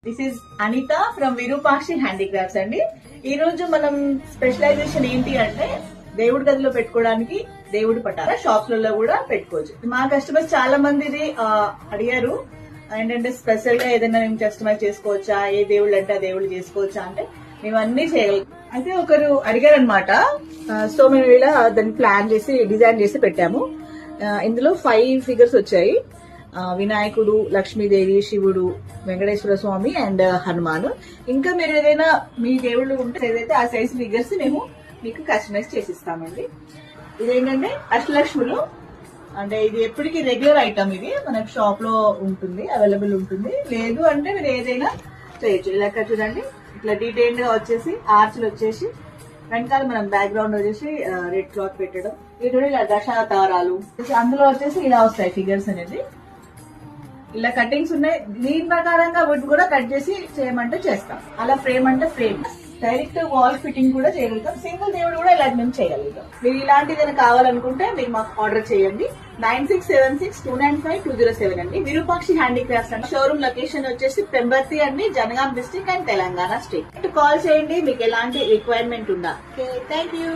This is Anita from Virupakshi handicrafts అండి. ఈ రోజు మనం స్పెషలైజేషన్ ఏంటి అంటే దేవుడి గదిలో పెట్టుకోవడానికి దేవుడి పటాల షాప్స్ లలో కూడా పెట్టుకోవచ్చు. మా కస్టమర్స్ చాలా మంది ఇది అడిగారు, ఏంటంటే స్పెషల్ గా ఏదైనా మేము కస్టమైజ్ చేసుకోవచ్చా, ఏ దేవుళ్ళు అంటే ఆ దేవుళ్ళు చేసుకోవచ్చా అంటే మేము అన్ని చేయగలం. అయితే ఒకరు అడిగారు అనమాట. సో మేము ఇలా దాన్ని ప్లాన్ చేసి డిజైన్ చేసి పెట్టాము. ఇందులో 5 ఫిగర్స్ వచ్చాయి. వినాయకుడు, లక్ష్మీదేవి, శివుడు, వెంకటేశ్వర స్వామి అండ్ హనుమాన్. ఇంకా మీరు ఏదైనా మీ దేవుళ్ళు ఉంటే ఏదైతే ఆ సైజ్ ఫిగర్స్ మేము మీకు కస్టమైజ్ చేసిస్తామండి. ఇదేంటంటే అష్టలక్ష్ములు, అంటే ఇది ఎప్పటికీ రెగ్యులర్ ఐటమ్, ఇది మనకు షాప్ లో ఉంటుంది, అవైలబుల్ ఉంటుంది. లేదు అంటే మీరు ఏదైనా చేయొచ్చు. ఇలా చూడండి, ఇట్లా డీటెయిల్డ్ గా వచ్చేసి ఆర్చ్లు వచ్చేసి వెనకాల మనం బ్యాక్గ్రౌండ్ వచ్చేసి రెడ్ క్లాత్ పెట్టడం. ఇది ఇలా దశావతారాలు, అందులో వచ్చేసి ఇలా వస్తాయి ఫిగర్స్ అనేది. ఇలా కటింగ్స్ ఉన్నాయి, దీని ప్రకారంగా వీటి కూడా కట్ చేసి చేయమంటే చేస్తాం. అలా ఫ్రేమ్ అంటే ఫ్రేమ్, డైరెక్ట్ వాల్ ఫిట్టింగ్ కూడా చేయగలుగుతాం. సింగిల్ దేవుడు కూడా ఇలా మేము చేయగలుగుతాం. మీరు ఇలాంటిది ఏదైనా కావాలనుకుంటే మీరు మాకు ఆర్డర్ చేయండి. 9676295207 అండి. విరూపాక్షి హ్యాండీక్రాఫ్ట్స్ అండి. షోరూమ్ లొకేషన్ వచ్చేసి పెంబర్తి అండి, Jangaon district and Telangana state. Call చేయండి మీకు ఎలాంటి రిక్వైర్మెంట్ ఉందా. Thank you.